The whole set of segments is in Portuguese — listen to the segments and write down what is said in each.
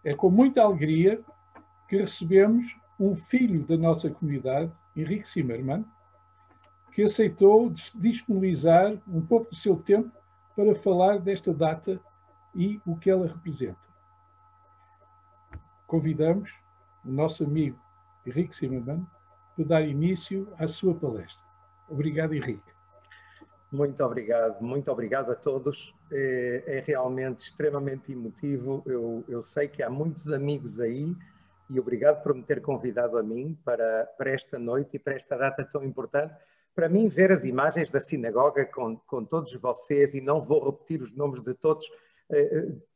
É com muita alegria que recebemos um filho da nossa comunidade, Henrique Zimmermann, que aceitou disponibilizar um pouco do seu tempo para falar desta data e o que ela representa. Convidamos o nosso amigo Henrique Zimmermann para dar início à sua palestra. Obrigado, Henrique. Muito obrigado a todos. É realmente extremamente emotivo. Eu sei que há muitos amigos aí e obrigado por me ter convidado a mim para esta noite e para esta data tão importante. Para mim, ver as imagens da sinagoga com todos vocês, e não vou repetir os nomes de todos,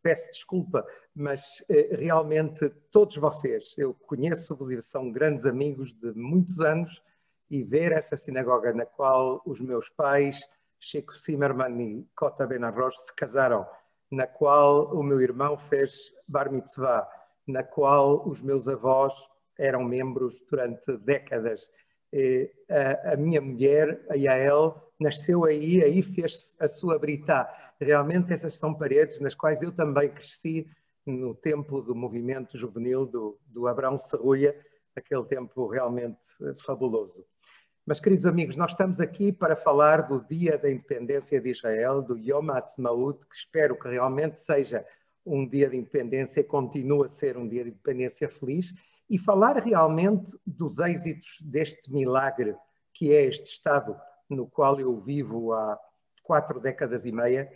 peço desculpa, mas realmente todos vocês, eu conheço-vos e são grandes amigos de muitos anos, e ver essa sinagoga na qual os meus pais, Chico Zimmermann e Cota Ben-Arroz, se casaram, na qual o meu irmão fez Bar Mitzvah, na qual os meus avós eram membros durante décadas. A minha mulher, a Yael, nasceu aí fez a sua Britá. Realmente essas são paredes nas quais eu também cresci no tempo do movimento juvenil do Abrão Serruia, aquele tempo realmente fabuloso. Mas, queridos amigos, nós estamos aqui para falar do Dia da Independência de Israel, do Yom HaAtzmaut, que espero que realmente seja um dia de independência e continue a ser um dia de independência feliz, e falar realmente dos êxitos deste milagre que é este Estado no qual eu vivo há 4 décadas e meia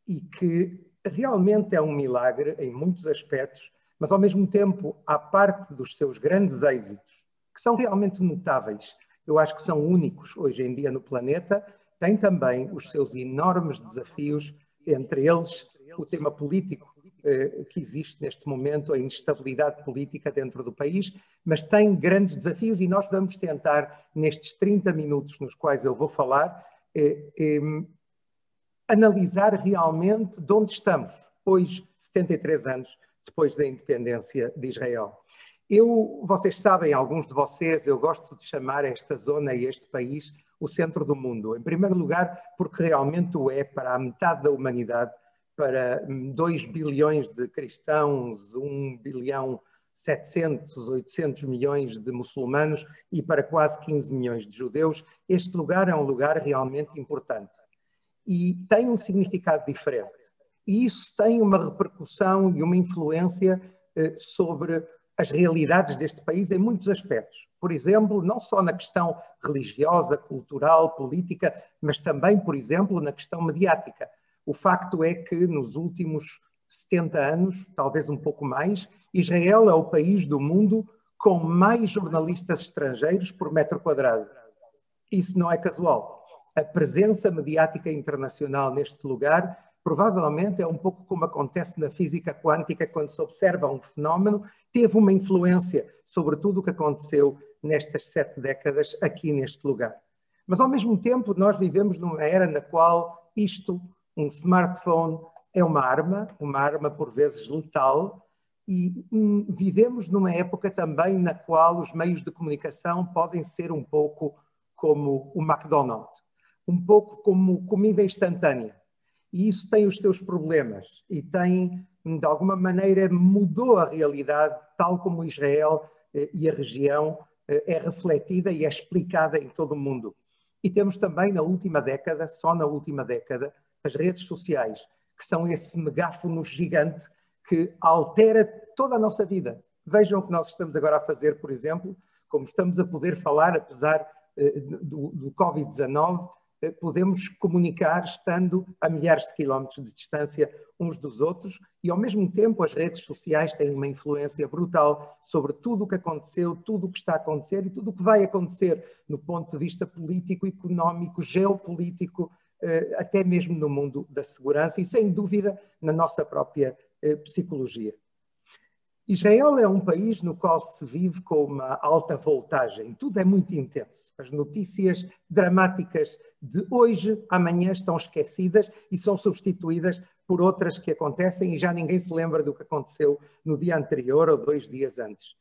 e que realmente é um milagre em muitos aspectos, mas ao mesmo tempo, à parte dos seus grandes êxitos, que são realmente notáveis, eu acho que são únicos hoje em dia no planeta, tem também os seus enormes desafios, entre eles o tema político que existe neste momento, a instabilidade política dentro do país, mas tem grandes desafios e nós vamos tentar, nestes 30 minutos nos quais eu vou falar, analisar realmente de onde estamos, hoje, 73 anos depois da independência de Israel. Vocês sabem, alguns de vocês, eu gosto de chamar esta zona e este país o centro do mundo. Em primeiro lugar, porque realmente o é para a metade da humanidade, para 2 bilhões de cristãos, 1 bilhão 700, 800 milhões de muçulmanos e para quase 15 milhões de judeus. Este lugar é um lugar realmente importante e tem um significado diferente. E isso tem uma repercussão e uma influência sobre as realidades deste país em muitos aspectos. Por exemplo, não só na questão religiosa, cultural, política, mas também, por exemplo, na questão mediática. O facto é que nos últimos 70 anos, talvez um pouco mais, Israel é o país do mundo com mais jornalistas estrangeiros por metro quadrado. Isso não é casual. A presença mediática internacional neste lugar provavelmente é um pouco como acontece na física quântica, quando se observa um fenómeno, teve uma influência sobre tudo o que aconteceu nestas 7 décadas aqui neste lugar. Mas, ao mesmo tempo, nós vivemos numa era na qual um smartphone, é uma arma por vezes letal, e vivemos numa época também na qual os meios de comunicação podem ser um pouco como o McDonald's, um pouco como comida instantânea. E isso tem os seus problemas e tem, de alguma maneira, mudou a realidade, tal como Israel e a região é refletida e é explicada em todo o mundo. E temos também, na última década, só na última década, as redes sociais, que são esse megáfono gigante que altera toda a nossa vida. Vejam o que nós estamos agora a fazer, por exemplo, como estamos a poder falar, apesar do Covid-19, podemos comunicar estando a milhares de quilómetros de distância uns dos outros e, ao mesmo tempo, as redes sociais têm uma influência brutal sobre tudo o que aconteceu, tudo o que está a acontecer e tudo o que vai acontecer no ponto de vista político, económico, geopolítico, até mesmo no mundo da segurança e, sem dúvida, na nossa própria psicologia. Israel é um país no qual se vive com uma alta voltagem. Tudo é muito intenso. As notícias dramáticas de hoje, amanhã estão esquecidas e são substituídas por outras que acontecem e já ninguém se lembra do que aconteceu no dia anterior ou 2 dias antes.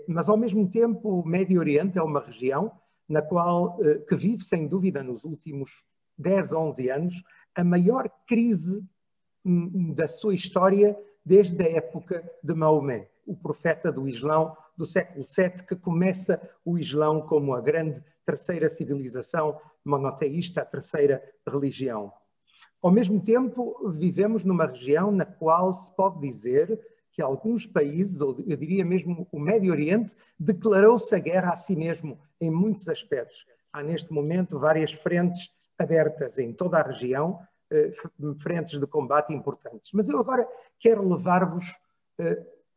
Mas, ao mesmo tempo, o Médio Oriente é uma região na qual, que vive, sem dúvida, nos últimos 10, 11 anos, a maior crise da sua história desde a época de Maomé, o profeta do Islão do século VII, que começa o Islão como a grande terceira civilização monoteísta, a terceira religião. Ao mesmo tempo, vivemos numa região na qual se pode dizer que alguns países, ou eu diria mesmo o Médio Oriente, declarou-se a guerra a si mesmo em muitos aspectos. Há neste momento várias frentes abertas em toda a região, frentes de combate importantes. Mas eu agora quero levar-vos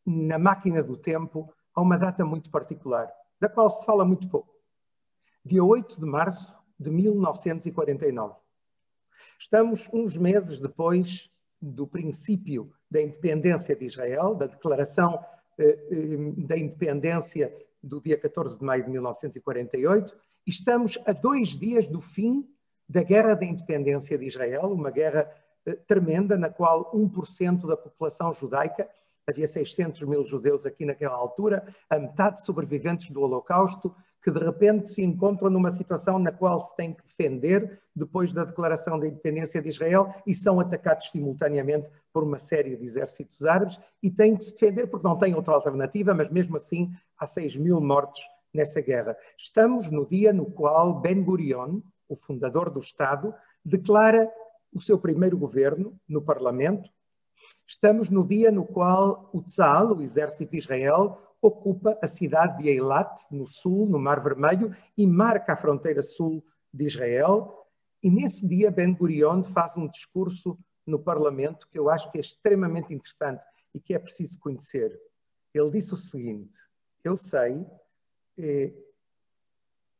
na máquina do tempo a uma data muito particular, da qual se fala muito pouco. Dia 8 de março de 1949. Estamos uns meses depois do princípio da independência de Israel, da declaração da independência do dia 14 de maio de 1948, e estamos a 2 dias do fim da Guerra da Independência de Israel, uma guerra tremenda na qual 1% da população judaica, havia 600 mil judeus aqui naquela altura, a metade sobreviventes do Holocausto, que de repente se encontram numa situação na qual se tem que defender depois da declaração da independência de Israel e são atacados simultaneamente por uma série de exércitos árabes e têm que se defender porque não têm outra alternativa, mas mesmo assim há 6 mil mortos nessa guerra. Estamos no dia no qual Ben Gurion, o fundador do Estado, declara o seu primeiro governo no Parlamento. Estamos no dia no qual o Tzal, o exército de Israel, ocupa a cidade de Eilat, no sul, no Mar Vermelho, e marca a fronteira sul de Israel. E nesse dia Ben Gurion faz um discurso no Parlamento que eu acho que é extremamente interessante e que é preciso conhecer. Ele disse o seguinte: eu sei,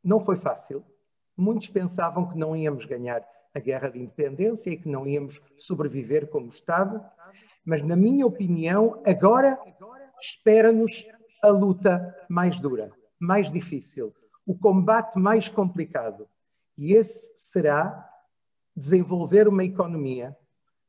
não foi fácil. Muitos pensavam que não íamos ganhar a guerra de independência e que não íamos sobreviver como Estado, mas na minha opinião, agora espera-nos a luta mais dura, mais difícil, o combate mais complicado. E esse será desenvolver uma economia,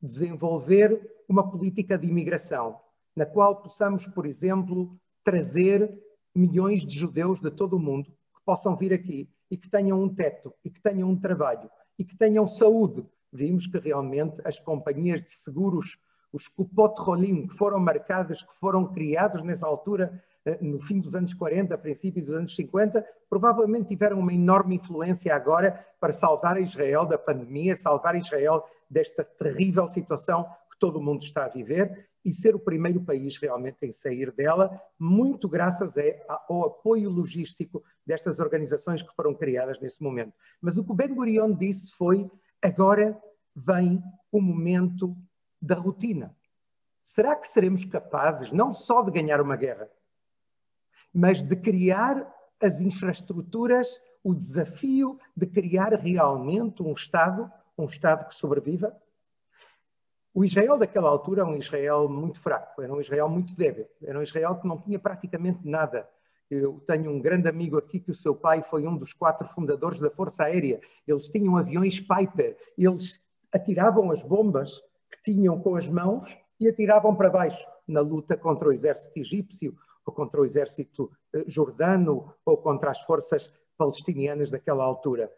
desenvolver uma política de imigração, na qual possamos, por exemplo, trazer milhões de judeus de todo o mundo que possam vir aqui e que tenham um teto, e que tenham um trabalho, e que tenham saúde. Vimos que realmente as companhias de seguros, os Kupot Holim, que foram marcadas, que foram criados nessa altura, no fim dos anos 40, princípio dos anos 50, provavelmente tiveram uma enorme influência agora para salvar Israel da pandemia, salvar Israel desta terrível situação que todo o mundo está a viver e ser o primeiro país realmente em sair dela, muito graças ao apoio logístico destas organizações que foram criadas nesse momento. Mas o que o Ben Gurion disse foi: agora vem o momento da rotina. Será que seremos capazes não só de ganhar uma guerra, mas de criar as infraestruturas, o desafio de criar realmente um Estado que sobreviva? O Israel daquela altura era um Israel muito fraco, era um Israel muito débil, era um Israel que não tinha praticamente nada. Eu tenho um grande amigo aqui que o seu pai foi um dos 4 fundadores da Força Aérea. Eles tinham aviões Piper, eles atiravam as bombas que tinham com as mãos e atiravam para baixo na luta contra o exército egípcio, ou contra o exército jordano, ou contra as forças palestinianas daquela altura.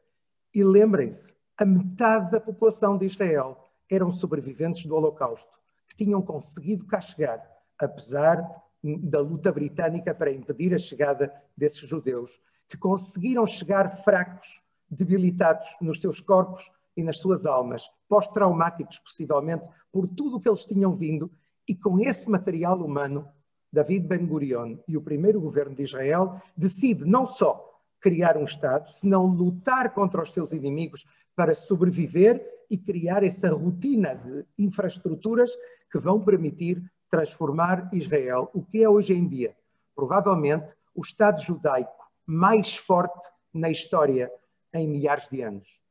E lembrem-se, a metade da população de Israel eram sobreviventes do Holocausto, que tinham conseguido cá chegar, apesar da luta britânica para impedir a chegada desses judeus, que conseguiram chegar fracos, debilitados nos seus corpos e nas suas almas, pós-traumáticos possivelmente, por tudo o que eles tinham vindo, e com esse material humano, David Ben Gurion e o primeiro governo de Israel decide não só criar um Estado, senão lutar contra os seus inimigos para sobreviver e criar essa rotina de infraestruturas que vão permitir transformar Israel, o que é hoje em dia, provavelmente, o Estado judaico mais forte na história em milhares de anos.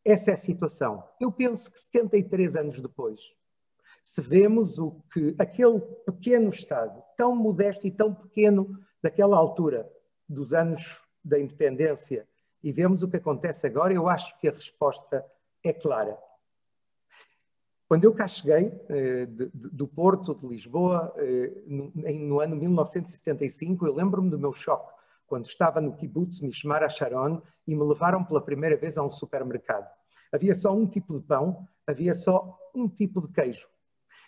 Essa é a situação. Eu penso que 73 anos depois, se vemos o que aquele pequeno Estado, tão modesto e tão pequeno daquela altura, dos anos da independência, e vemos o que acontece agora, eu acho que a resposta é clara. Quando eu cá cheguei, do Porto, de Lisboa, no ano 1975, eu lembro-me do meu choque, quando estava no kibbutz Mishmar HaSharon e me levaram pela primeira vez a um supermercado. Havia só um tipo de pão, havia só um tipo de queijo.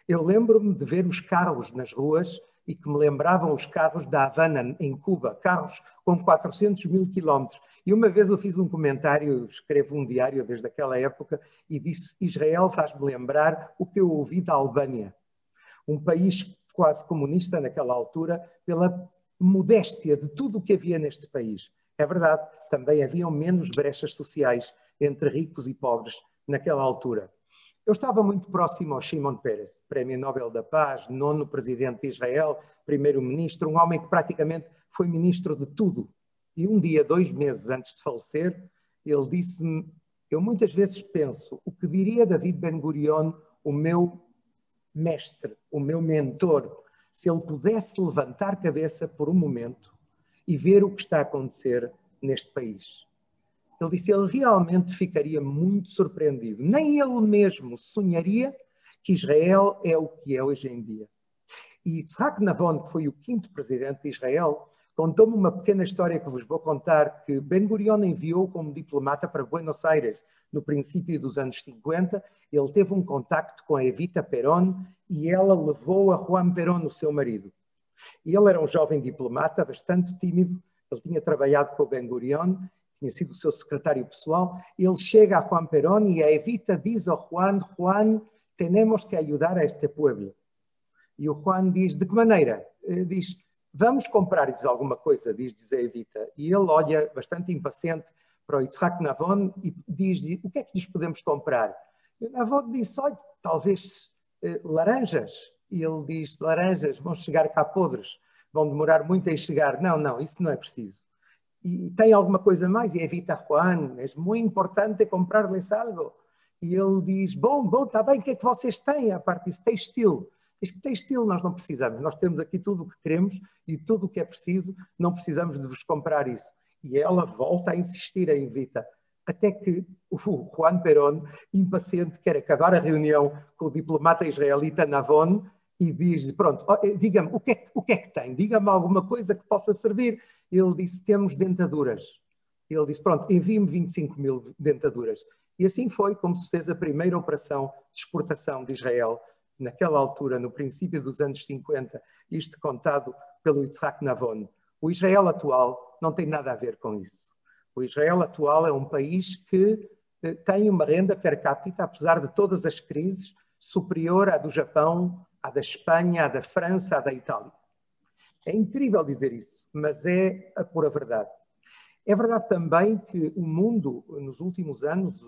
Eu lembro-me de ver os carros nas ruas e que me lembravam os carros da Havana, em Cuba, carros com 400 mil quilómetros. E uma vez eu fiz um comentário, eu escrevo um diário desde aquela época, e disse: Israel faz-me lembrar o que eu ouvi da Albânia, um país quase comunista naquela altura, pela modéstia de tudo o que havia neste país. É verdade, também haviam menos brechas sociais entre ricos e pobres naquela altura. Eu estava muito próximo ao Shimon Peres, Prémio Nobel da Paz, 9º presidente de Israel, primeiro-ministro, um homem que praticamente foi ministro de tudo. E um dia, 2 meses antes de falecer, ele disse-me: eu muitas vezes penso o que diria David Ben-Gurion, o meu mestre, o meu mentor, se ele pudesse levantar cabeça por um momento e ver o que está a acontecer neste país. Ele disse: ele realmente ficaria muito surpreendido. Nem ele mesmo sonharia que Israel é o que é hoje em dia. E Yitzhak Navon, que foi o 5º presidente de Israel, contou-me uma pequena história que vos vou contar, que Ben-Gurion enviou como diplomata para Buenos Aires no princípio dos anos 50. Ele teve um contacto com a Evita Perón e ela levou a Juan Perón, o seu marido. E ele era um jovem diplomata, bastante tímido. Ele tinha trabalhado com o Ben-Gurion, tinha sido o seu secretário pessoal. Ele chega a Juan Perón e a Evita diz ao Juan: Juan, temos que ajudar a este pueblo. E o Juan diz: de que maneira? Diz: vamos comprar-lhes alguma coisa, diz a Evita. E ele olha bastante impaciente para o Yitzhak Navon e diz: o que é que lhes podemos comprar? E o Navon disse: olha, talvez laranjas. E ele diz: laranjas vão chegar cá podres, vão demorar muito a chegar. Não, não, isso não é preciso. E tem alguma coisa mais? E Evita: Juan, é muito importante comprar-lhes algo. E ele diz: bom, está bem, o que é que vocês têm? A parte disso, textil. Diz que textil nós não precisamos, nós temos aqui tudo o que queremos e tudo o que é preciso, não precisamos de vos comprar isso. E ela volta a insistir, a Evita, até que o Juan Perón, impaciente, quer acabar a reunião com o diplomata israelita Navon e diz: pronto, diga-me, o que é que tem? Diga-me alguma coisa que possa servir. Ele disse: temos dentaduras. Ele disse: pronto, envie-me 25 mil dentaduras. E assim foi como se fez a primeira operação de exportação de Israel naquela altura, no princípio dos anos 50, isto contado pelo Yitzhak Navon. O Israel atual não tem nada a ver com isso. O Israel atual é um país que tem uma renda per capita, apesar de todas as crises, superior à do Japão, à da Espanha, à da França, à da Itália. É incrível dizer isso, mas é a pura verdade. É verdade também que o mundo, nos últimos anos,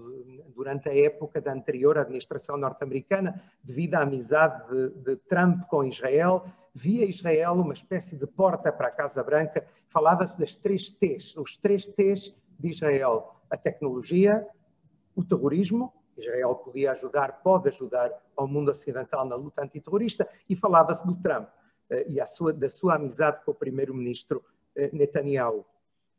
durante a época da anterior administração norte-americana, devido à amizade de Trump com Israel, via Israel uma espécie de porta para a Casa Branca. Falava-se das 3 T's, os 3 T's de Israel: a tecnologia, o terrorismo. Israel podia ajudar, pode ajudar ao mundo ocidental na luta antiterrorista, e falava-se do Trump e da sua amizade com o primeiro-ministro Netanyahu.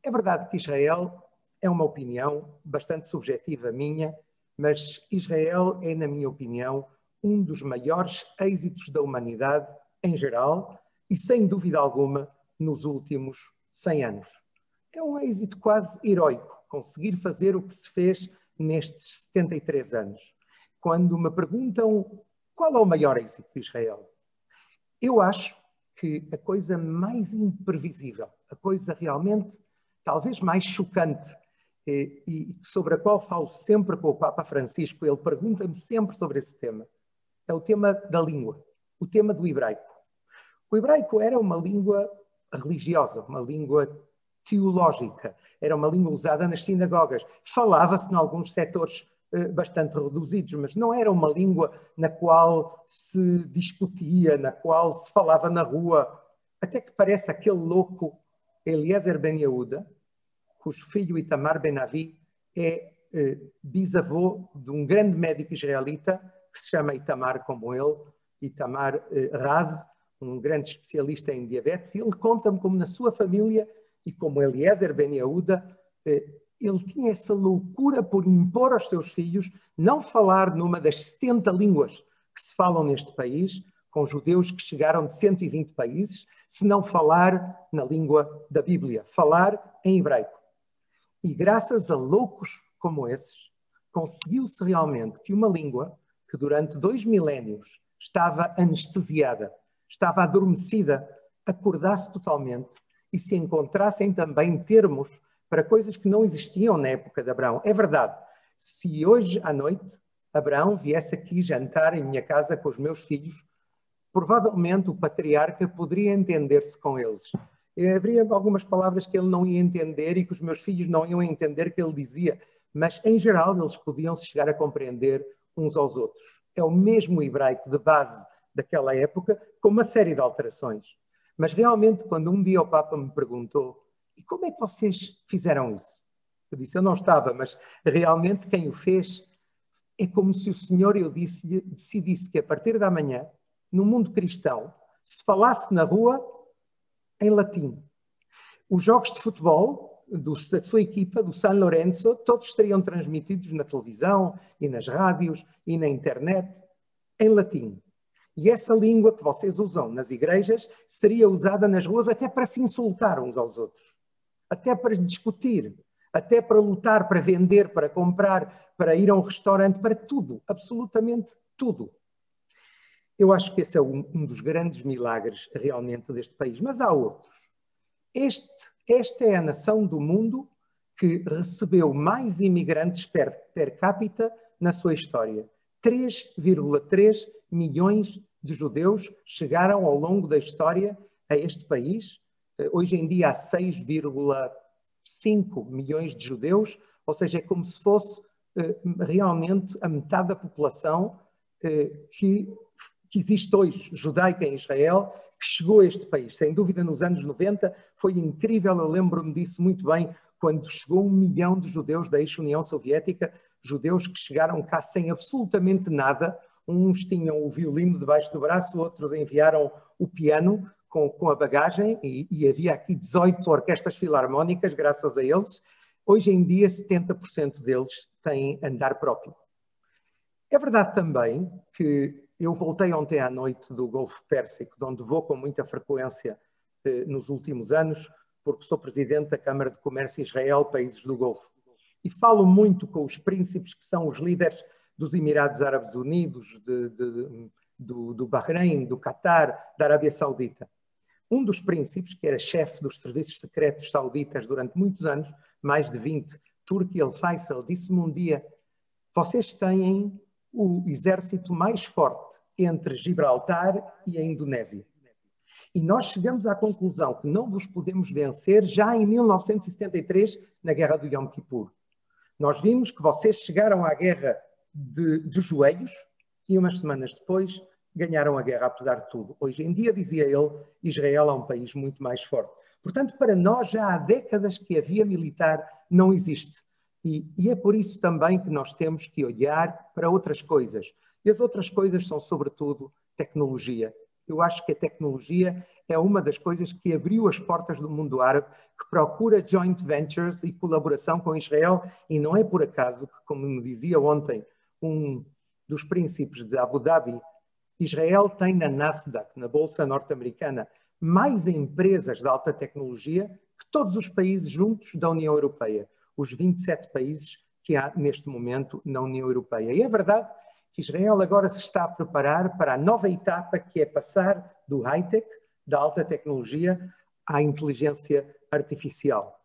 É verdade que Israel é uma opinião bastante subjetiva minha, mas Israel é, na minha opinião, um dos maiores êxitos da humanidade em geral e, sem dúvida alguma, nos últimos 100 anos. É um êxito quase heroico conseguir fazer o que se fez nestes 73 anos. Quando me perguntam qual é o maior êxito de Israel, eu acho que a coisa mais imprevisível, a coisa realmente talvez mais chocante, e sobre a qual falo sempre com o Papa Francisco, ele pergunta-me sempre sobre esse tema, é o tema da língua, o tema do hebraico. O hebraico era uma língua religiosa, uma língua teológica, era uma língua usada nas sinagogas, falava-se em alguns setores bastante reduzidos, mas não era uma língua na qual se discutia, na qual se falava na rua, até que parece aquele louco Eliezer Ben Yehuda, cujo filho Itamar Ben Avi é bisavô de um grande médico israelita que se chama Itamar como ele, Itamar Raz, um grande especialista em diabetes, e ele conta-me como na sua família, e como Eliezer Ben Yehuda, ele tinha essa loucura por impor aos seus filhos não falar numa das 70 línguas que se falam neste país, com judeus que chegaram de 120 países, se não falar na língua da Bíblia, falar em hebraico. E graças a loucos como esses, conseguiu-se realmente que uma língua que durante 2 milénios estava anestesiada, estava adormecida, acordasse totalmente e se encontrassem também termos para coisas que não existiam na época de Abraão. É verdade, se hoje à noite Abraão viesse aqui jantar em minha casa com os meus filhos, provavelmente o patriarca poderia entender-se com eles. Haveria algumas palavras que ele não ia entender e que os meus filhos não iam entender que ele dizia, mas em geral eles podiam se chegar a compreender uns aos outros. É o mesmo hebraico de base daquela época, com uma série de alterações. Mas realmente, quando um dia o Papa me perguntou, e como é que vocês fizeram isso? Eu disse, eu não estava, mas realmente quem o fez é como se o Senhor, eu decidisse que a partir da manhã, no mundo cristão, se falasse na rua em latim. Os jogos de futebol da sua equipa, do San Lorenzo, todos estariam transmitidos na televisão e nas rádios e na internet em latim. E essa língua que vocês usam nas igrejas seria usada nas ruas até para se insultar uns aos outros, até para discutir, até para lutar, para vender, para comprar, para ir a um restaurante, para tudo, absolutamente tudo. Eu acho que esse é um dos grandes milagres realmente deste país, mas há outros. Esta é a nação do mundo que recebeu mais imigrantes per capita na sua história. 3,3 milhões de judeus chegaram ao longo da história a este país. Hoje em dia há 6,5 milhões de judeus, ou seja, é como se fosse realmente a metade da população que existe hoje, judaica em Israel, que chegou a este país. Sem dúvida, nos anos 90 foi incrível, eu lembro-me disso muito bem, quando chegou 1 milhão de judeus da ex-União Soviética, judeus que chegaram cá sem absolutamente nada. Uns tinham o violino debaixo do braço, outros enviaram o piano com a bagagem e havia aqui 18 orquestras filarmónicas, graças a eles. Hoje em dia, 70% deles têm andar próprio. É verdade também que eu voltei ontem à noite do Golfo Pérsico, de onde vou com muita frequência nos últimos anos, porque sou presidente da Câmara de Comércio Israel, Países do Golfo. E falo muito com os príncipes que são os líderes dos Emirados Árabes Unidos, do Bahrein, do Qatar, da Arábia Saudita. Um dos príncipes, que era chefe dos serviços secretos sauditas durante muitos anos, mais de 20, Turki al-Faisal, disse-me um dia, vocês têm o exército mais forte entre Gibraltar e a Indonésia. E nós chegamos à conclusão que não vos podemos vencer já em 1973, na Guerra do Yom Kippur. Nós vimos que vocês chegaram à guerra de joelhos e umas semanas depois ganharam a guerra, apesar de tudo. Hoje em dia, dizia ele, Israel é um país muito mais forte. Portanto, para nós já há décadas que a via militar não existe. E é por isso também que nós temos que olhar para outras coisas. E as outras coisas são, sobretudo, tecnologia. Eu acho que a tecnologia é uma das coisas que abriu as portas do mundo árabe, que procura joint ventures e colaboração com Israel, e não é por acaso que, como me dizia ontem um dos príncipes de Abu Dhabi, Israel tem na Nasdaq, na Bolsa norte-americana, mais empresas de alta tecnologia que todos os países juntos da União Europeia, os 27 países que há neste momento na União Europeia. E é verdade que Israel agora se está a preparar para a nova etapa, que é passar do high-tech, da alta tecnologia, à inteligência artificial.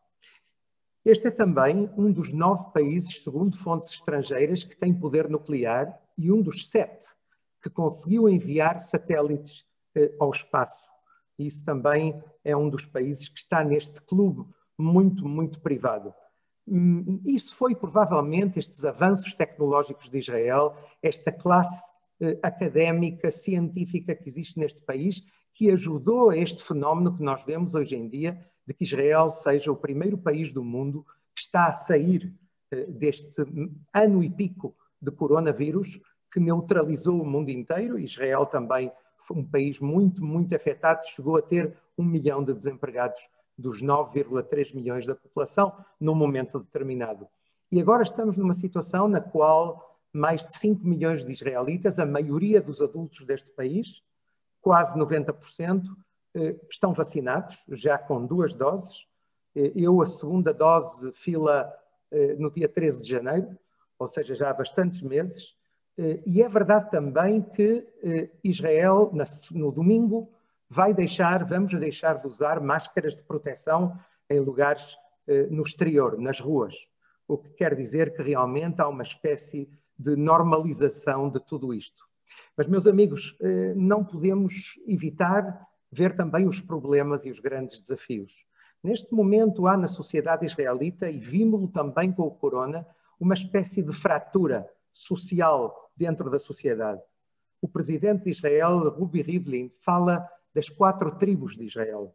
Este é também um dos 9 países, segundo fontes estrangeiras, que tem poder nuclear e um dos 7 que conseguiu enviar satélites ao espaço. E isso também é um dos países que está neste clube muito, muito privado. Isso foi provavelmente estes avanços tecnológicos de Israel, esta classe académica, científica que existe neste país, que ajudou a este fenómeno que nós vemos hoje em dia, de que Israel seja o primeiro país do mundo que está a sair deste ano e pico de coronavírus, que neutralizou o mundo inteiro. Israel também foi um país muito, muito afetado, chegou a ter 1 milhão de desempregados dos 9,3 milhões da população num momento determinado. E agora estamos numa situação na qual mais de 5 milhões de israelitas, a maioria dos adultos deste país, quase 90%, estão vacinados, já com 2 doses. Eu, a segunda dose, fila no dia 13 de janeiro, ou seja, já há bastantes meses. E é verdade também que Israel, no domingo, vamos deixar de usar máscaras de proteção em lugares no exterior, nas ruas. O que quer dizer que realmente há uma espécie de normalização de tudo isto. Mas, meus amigos, não podemos evitar ver também os problemas e os grandes desafios. Neste momento há na sociedade israelita, e vimos-lo também com o corona, uma espécie de fratura social dentro da sociedade. O presidente de Israel, Ruvi Rivlin, fala das 4 tribos de Israel.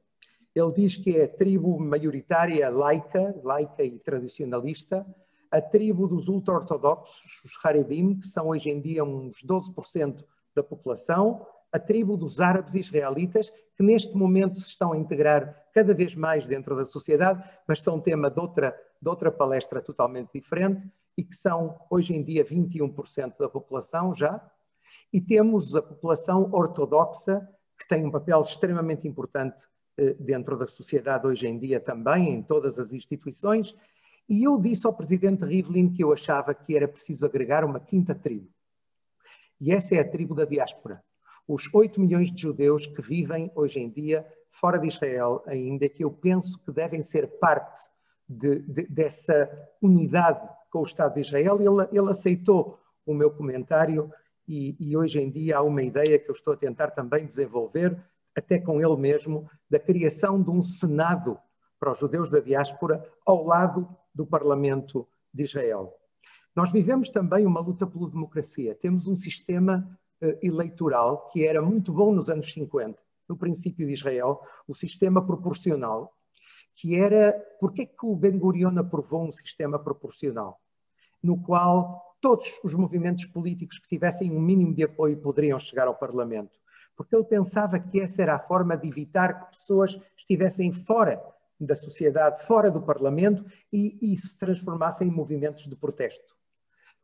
Ele diz que é a tribo maioritária laica e tradicionalista, a tribo dos ultra-ortodoxos, os Haredim, que são hoje em dia uns 12% da população, a tribo dos árabes israelitas, que neste momento se estão a integrar cada vez mais dentro da sociedade, mas são tema de outra palestra totalmente diferente, e que são hoje em dia 21% da população já. E temos a população ortodoxa, que tem um papel extremamente importante dentro da sociedade hoje em dia também, em todas as instituições. E eu disse ao presidente Rivlin que eu achava que era preciso agregar uma 5ª tribo. E essa é a tribo da diáspora. Os 8 milhões de judeus que vivem hoje em dia fora de Israel ainda, que eu penso que devem ser parte dessa unidade com o Estado de Israel. Ele aceitou o meu comentário e hoje em dia há uma ideia que eu estou a tentar também desenvolver, até com ele mesmo, da criação de um Senado para os judeus da diáspora ao lado do Parlamento de Israel. Nós vivemos também uma luta pela democracia. Temos um sistema eleitoral que era muito bom nos anos 50, no princípio de Israel, o sistema proporcional, que era... Porquê que o Ben-Gurion aprovou um sistema proporcional? No qual todos os movimentos políticos que tivessem um mínimo de apoio poderiam chegar ao Parlamento. Porque ele pensava que essa era a forma de evitar que pessoas estivessem fora da sociedade, fora do Parlamento e se transformassem em movimentos de protesto.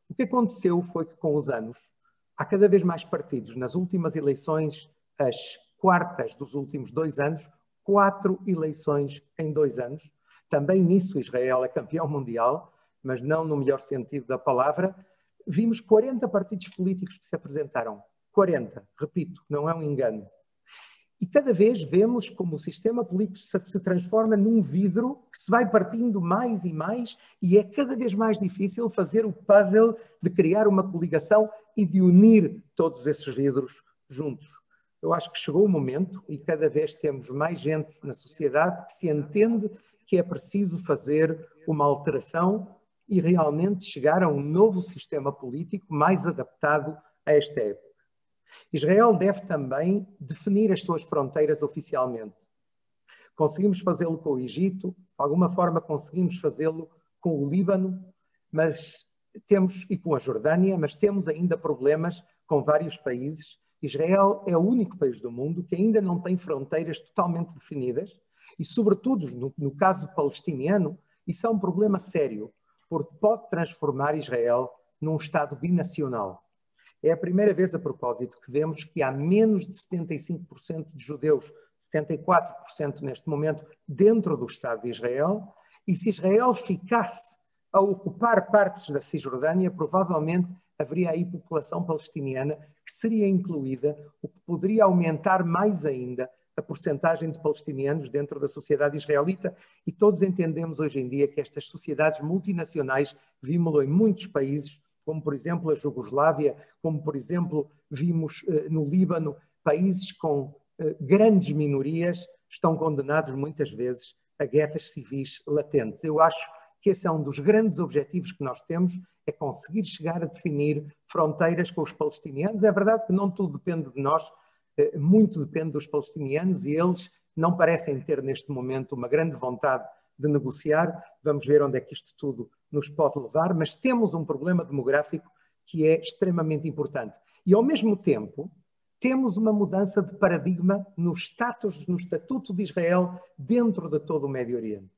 O que aconteceu foi que, com os anos, há cada vez mais partidos. Nas últimas eleições, as quartas dos últimos 2 anos, 4 eleições em 2 anos. Também nisso Israel é campeão mundial, mas não no melhor sentido da palavra. Vimos 40 partidos políticos que se apresentaram. 40, repito, não é um engano. E cada vez vemos como o sistema político se transforma num vidro que se vai partindo mais e mais, e é cada vez mais difícil fazer o puzzle de criar uma coligação e de unir todos esses vidros juntos. Eu acho que chegou o momento, e cada vez temos mais gente na sociedade que se entende que é preciso fazer uma alteração e realmente chegar a um novo sistema político mais adaptado a esta época. Israel deve também definir as suas fronteiras oficialmente. Conseguimos fazê-lo com o Egito, de alguma forma conseguimos fazê-lo com o Líbano, e com a Jordânia, mas temos ainda problemas com vários países. Israel é o único país do mundo que ainda não tem fronteiras totalmente definidas e, sobretudo, no caso palestiniano, isso é um problema sério, porque pode transformar Israel num Estado binacional. É a primeira vez, a propósito, que vemos que há menos de 75% de judeus, 74% neste momento, dentro do Estado de Israel, e se Israel ficasse a ocupar partes da Cisjordânia, provavelmente haveria aí população palestiniana que seria incluída, o que poderia aumentar mais ainda a percentagem de palestinianos dentro da sociedade israelita, e todos entendemos hoje em dia que estas sociedades multinacionais, vimos-lo em muitos países, como por exemplo a Jugoslávia, como por exemplo vimos no Líbano, países com grandes minorias estão condenados muitas vezes a guerras civis latentes. Eu acho que esse é um dos grandes objetivos que nós temos, é conseguir chegar a definir fronteiras com os palestinianos. É verdade que não tudo depende de nós, muito depende dos palestinianos e eles não parecem ter neste momento uma grande vontade de negociar. Vamos ver onde é que isto tudo nos pode levar, mas temos um problema demográfico que é extremamente importante. E ao mesmo tempo temos uma mudança de paradigma no estatuto de Israel dentro de todo o Médio Oriente.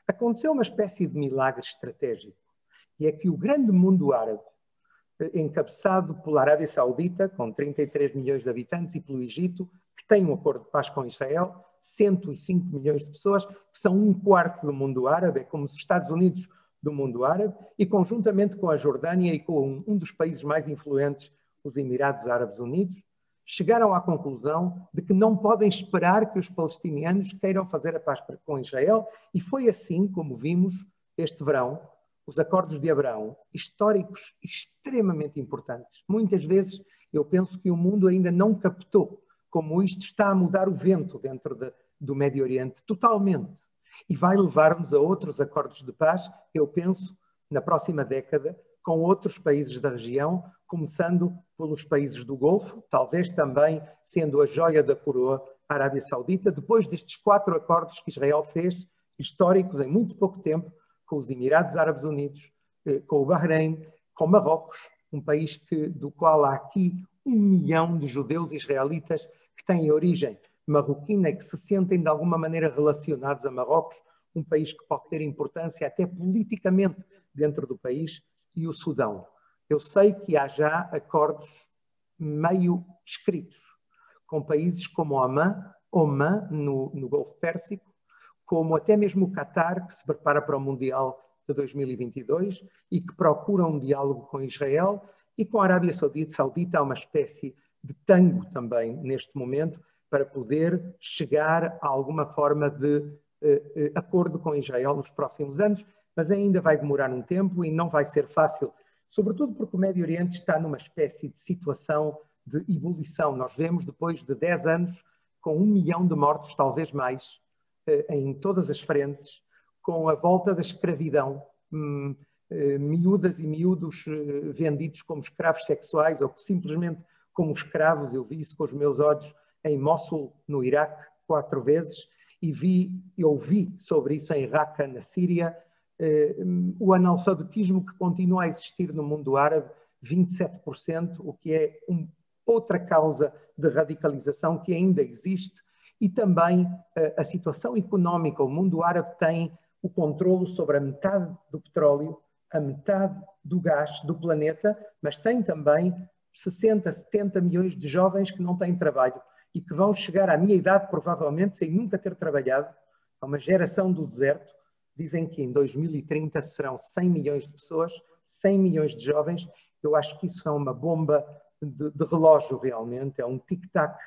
Aconteceu uma espécie de milagre estratégico, e é que o grande mundo árabe, encabeçado pela Arábia Saudita, com 33 milhões de habitantes, e pelo Egito, que tem um acordo de paz com Israel, 105 milhões de pessoas, que são 1/4 do mundo árabe, é como os Estados Unidos do mundo árabe e, conjuntamente com a Jordânia e com um dos países mais influentes, os Emirados Árabes Unidos, chegaram à conclusão de que não podem esperar que os palestinianos queiram fazer a paz com Israel, e foi assim como vimos este verão os acordos de Abraão, históricos extremamente importantes. Muitas vezes eu penso que o mundo ainda não captou como isto está a mudar o vento dentro do Médio Oriente, totalmente. E vai levar-nos a outros acordos de paz, eu penso, na próxima década, com outros países da região, começando pelos países do Golfo, talvez também sendo a joia da coroa a Arábia Saudita, depois destes 4 acordos que Israel fez, históricos, em muito pouco tempo, com os Emirados Árabes Unidos, com o Bahrein, com Marrocos, um país do qual há aqui 1 milhão de judeus israelitas que têm origem marroquina e que se sentem de alguma maneira relacionados a Marrocos, um país que pode ter importância até politicamente dentro do país, e o Sudão. Eu sei que há já acordos meio escritos com países como Oman no Golfo Pérsico, como até mesmo o Qatar, que se prepara para o Mundial de 2022 e que procura um diálogo com Israel, e com a Arábia Saudita há uma espécie de tango também neste momento para poder chegar a alguma forma de acordo com Israel nos próximos anos, mas ainda vai demorar um tempo e não vai ser fácil, sobretudo porque o Médio Oriente está numa espécie de situação de ebulição. Nós vemos, depois de 10 anos, com 1 milhão de mortos, talvez mais, em todas as frentes, com a volta da escravidão, miúdas e miúdos vendidos como escravos sexuais ou simplesmente como escravos. Eu vi isso com os meus olhos em Mossul, no Iraque, 4 vezes, e ouvi sobre isso em Raqqa, na Síria, o analfabetismo que continua a existir no mundo árabe, 27%, o que é outra causa de radicalização que ainda existe, e também a situação económica. O mundo árabe tem o controlo sobre a metade do petróleo, a metade do gás do planeta, mas tem também 60, 70 milhões de jovens que não têm trabalho e que vão chegar à minha idade, provavelmente, sem nunca ter trabalhado, a uma geração do deserto. Dizem que em 2030 serão 100 milhões de pessoas, 100 milhões de jovens. Eu acho que isso é uma bomba de relógio realmente, é um tic-tac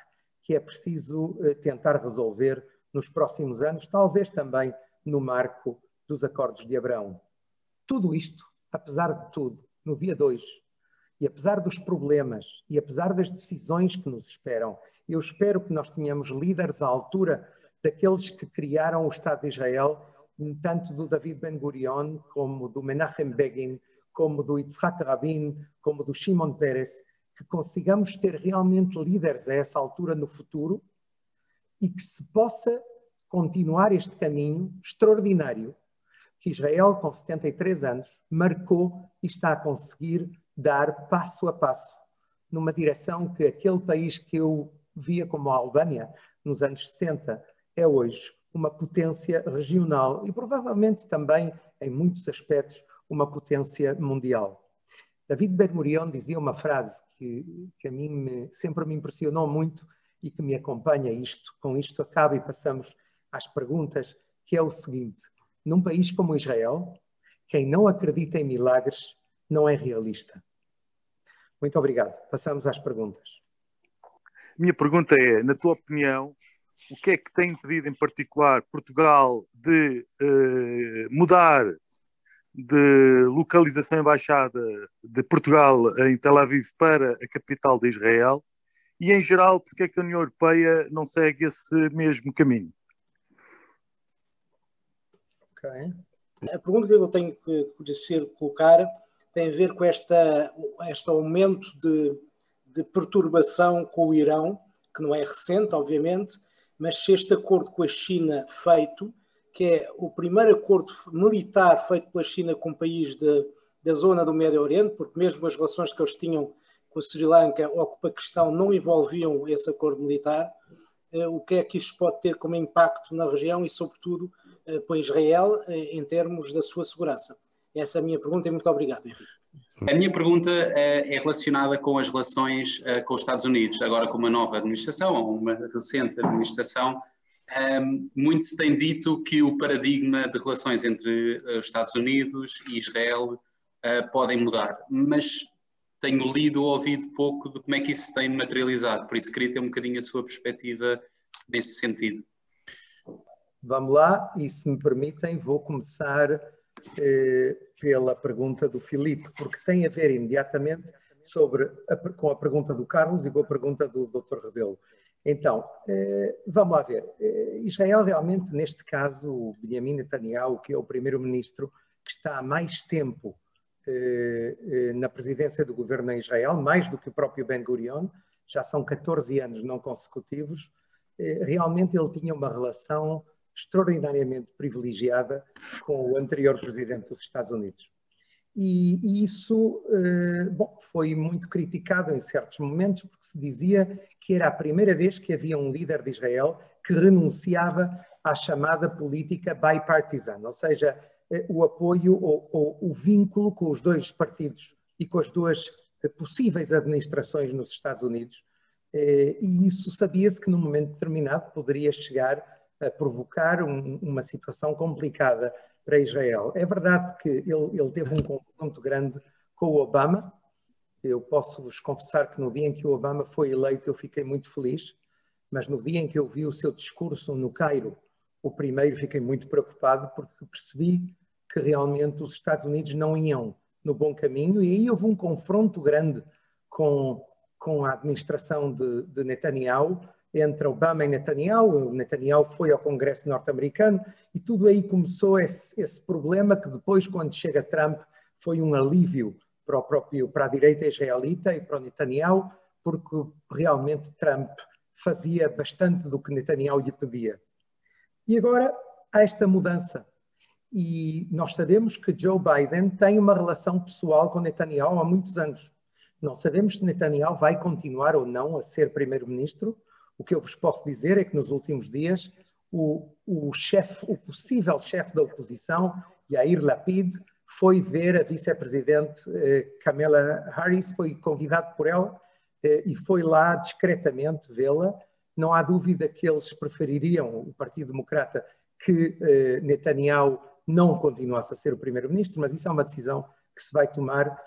que é preciso tentar resolver nos próximos anos, talvez também no marco dos acordos de Abraão. Tudo isto, apesar de tudo, no dia 2, e apesar dos problemas, e apesar das decisões que nos esperam, eu espero que nós tenhamos líderes à altura daqueles que criaram o Estado de Israel, tanto do David Ben-Gurion, como do Menachem Begin, como do Yitzhak Rabin, como do Shimon Peres, que consigamos ter realmente líderes a essa altura no futuro e que se possa continuar este caminho extraordinário que Israel, com 73 anos, marcou e está a conseguir dar passo a passo numa direção que aquele país que eu via como a Albânia nos anos 70 é hoje uma potência regional e provavelmente também, em muitos aspectos, uma potência mundial. David Ben-Gurion dizia uma frase que a mim sempre me impressionou muito e que me acompanha. Com isto acaba e passamos às perguntas, que é o seguinte: num país como Israel, quem não acredita em milagres não é realista. Muito obrigado. Passamos às perguntas. Minha pergunta é, na tua opinião, o que é que tem impedido em particular Portugal de mudar de localização embaixada de Portugal em Tel Aviv para a capital de Israel? E, em geral, porque é que a União Europeia não segue esse mesmo caminho? Okay. A pergunta que eu tenho que colocar tem a ver com este aumento de perturbação com o Irão, que não é recente, obviamente, mas se este acordo com a China feito, que é o primeiro acordo militar feito pela China com um país da zona do Médio Oriente, porque mesmo as relações que eles tinham com a Sri Lanka ou com o Paquistão não envolviam esse acordo militar, o que é que isto pode ter como impacto na região e, sobretudo, para Israel, em termos da sua segurança? Essa é a minha pergunta e muito obrigado, Henrique. A minha pergunta é relacionada com as relações com os Estados Unidos, agora com uma nova administração, ou uma recente administração. Muito se tem dito que o paradigma de relações entre os Estados Unidos e Israel podem mudar, mas tenho lido ou ouvido pouco de como é que isso se tem materializado, por isso queria ter um bocadinho a sua perspectiva nesse sentido. Vamos lá, e se me permitem, vou começar pela pergunta do Filipe, porque tem a ver imediatamente com a pergunta do Carlos e com a pergunta do Dr. Rebelo. Então, vamos lá ver. Israel realmente, neste caso, o Benjamin Netanyahu, que é o primeiro-ministro que está há mais tempo na presidência do governo em Israel, mais do que o próprio Ben-Gurion, já são 14 anos não consecutivos, realmente ele tinha uma relação extraordinariamente privilegiada com o anterior presidente dos Estados Unidos. E isso foi muito criticado em certos momentos, porque se dizia que era a primeira vez que havia um líder de Israel que renunciava à chamada política bipartisan, ou seja, o apoio ou o vínculo com os dois partidos e com as duas possíveis administrações nos Estados Unidos. E isso sabia-se que num momento determinado poderia chegar a provocar uma situação complicada para Israel. É verdade que ele teve um confronto grande com o Obama. Eu posso-vos confessar que no dia em que o Obama foi eleito eu fiquei muito feliz, mas no dia em que eu vi o seu discurso no Cairo, o primeiro, fiquei muito preocupado porque percebi que realmente os Estados Unidos não iam no bom caminho e aí houve um confronto grande com a administração de Netanyahu, entre Obama e Netanyahu. O Netanyahu foi ao Congresso norte-americano e tudo aí começou esse problema que depois, quando chega Trump, foi um alívio para a direita israelita e para o Netanyahu, porque realmente Trump fazia bastante do que Netanyahu lhe pedia. E agora há esta mudança. E nós sabemos que Joe Biden tem uma relação pessoal com Netanyahu há muitos anos. Não sabemos se Netanyahu vai continuar ou não a ser primeiro-ministro. O que eu vos posso dizer é que nos últimos dias o possível chefe da oposição, Yair Lapid, foi ver a vice-presidente Kamala Harris, foi convidado por ela e foi lá discretamente vê-la. Não há dúvida que eles prefeririam, o Partido Democrata, que Netanyahu não continuasse a ser o primeiro-ministro, mas isso é uma decisão que se vai tomar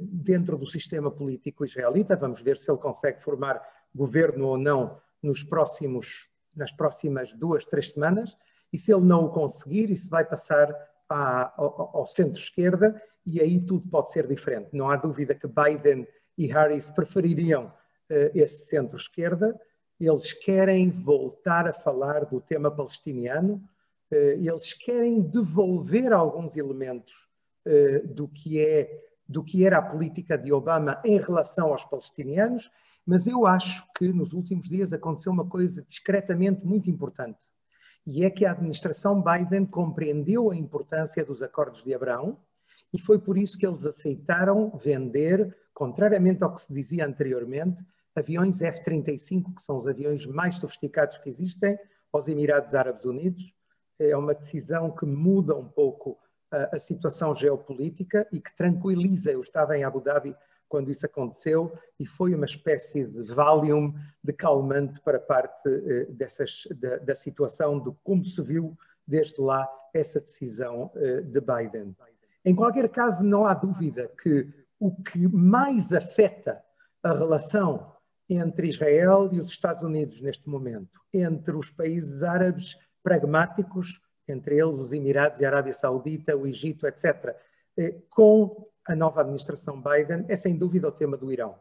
dentro do sistema político israelita. Vamos ver se ele consegue formar governo ou não nas próximas 2, 3 semanas, e se ele não o conseguir, isso vai passar ao centro-esquerda, e aí tudo pode ser diferente. Não há dúvida que Biden e Harris prefeririam esse centro-esquerda. Eles querem voltar a falar do tema palestiniano, eles querem devolver alguns elementos do que era a política de Obama em relação aos palestinianos, mas eu acho que nos últimos dias aconteceu uma coisa discretamente muito importante, e é que a administração Biden compreendeu a importância dos acordos de Abraão e foi por isso que eles aceitaram vender, contrariamente ao que se dizia anteriormente, aviões F-35, que são os aviões mais sofisticados que existem, aos Emirados Árabes Unidos. É uma decisão que muda um pouco a situação geopolítica e que tranquiliza. Eu estava em Abu Dhabi quando isso aconteceu e foi uma espécie de Valium, de calmante para parte da situação, de como se viu desde lá essa decisão de Biden. Em qualquer caso, não há dúvida que o que mais afeta a relação entre Israel e os Estados Unidos neste momento, entre os países árabes pragmáticos, entre eles os Emirados e a Arábia Saudita, o Egito, etc., com a nova administração Biden, é sem dúvida o tema do Irão.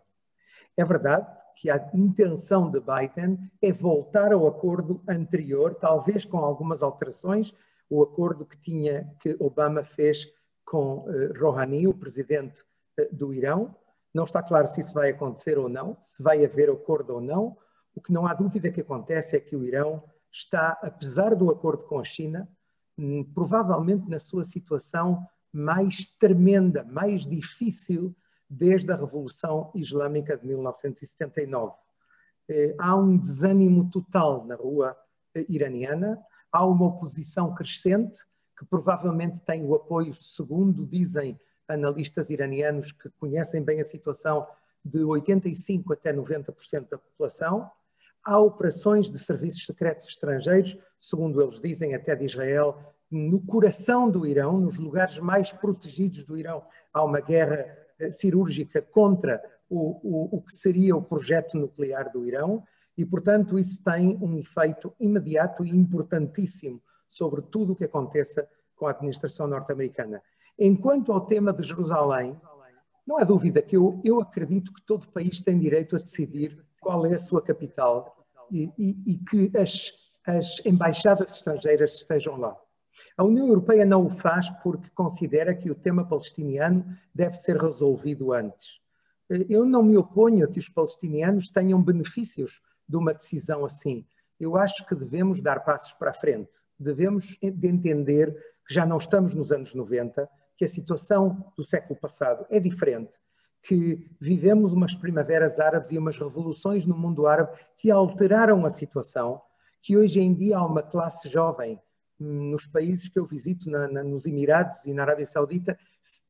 É verdade que a intenção de Biden é voltar ao acordo anterior, talvez com algumas alterações, o acordo que Obama fez com Rouhani, o presidente do Irão. Não está claro se isso vai acontecer ou não, se vai haver acordo ou não. O que não há dúvida que acontece é que o Irão está, apesar do acordo com a China, provavelmente na sua situação mais tremenda, mais difícil desde a Revolução Islâmica de 1979. Há um desânimo total na rua iraniana, há uma oposição crescente que provavelmente tem o apoio, segundo dizem analistas iranianos que conhecem bem a situação, de 85% até 90% da população. há operações de serviços secretos estrangeiros, segundo eles dizem, até de Israel, no coração do Irão, nos lugares mais protegidos do Irão. Há uma guerra cirúrgica contra o que seria o projeto nuclear do Irão e, portanto, isso tem um efeito imediato e importantíssimo sobre tudo o que aconteça com a administração norte-americana. Enquanto ao tema de Jerusalém, não há dúvida que eu acredito que todo país tem direito a decidir qual é a sua capital e que as embaixadas estrangeiras estejam lá. A União Europeia não o faz porque considera que o tema palestiniano deve ser resolvido antes. Eu não me oponho a que os palestinianos tenham benefícios de uma decisão assim. Eu acho que devemos dar passos para a frente. Devemos de entender que já não estamos nos anos 90, que a situação do século passado é diferente, que vivemos umas primaveras árabes e umas revoluções no mundo árabe que alteraram a situação, que hoje em dia há uma classe jovem nos países que eu visito, nos Emirados e na Arábia Saudita,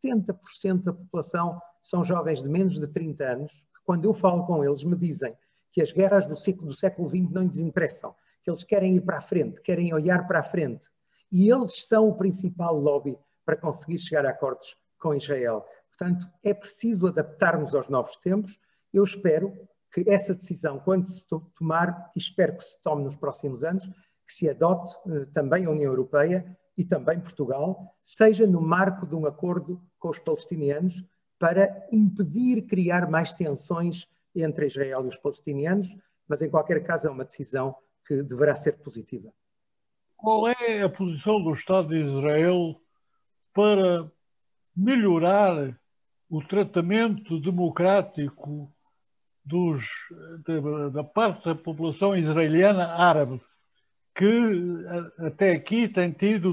70% da população são jovens de menos de 30 anos, que quando eu falo com eles me dizem que as guerras do século XX não lhes interessam, que eles querem ir para a frente, querem olhar para a frente. E eles são o principal lobby para conseguir chegar a acordos com Israel. Portanto, é preciso adaptarmos aos novos tempos. Eu espero que essa decisão, quando se tomar, e espero que se tome nos próximos anos, que se adote também a União Europeia e também Portugal, seja no marco de um acordo com os palestinianos para impedir criar mais tensões entre Israel e os palestinianos, mas em qualquer caso é uma decisão que deverá ser positiva. Qual é a posição do Estado de Israel para melhorar o tratamento democrático da parte da população israeliana árabe, que até aqui tem tido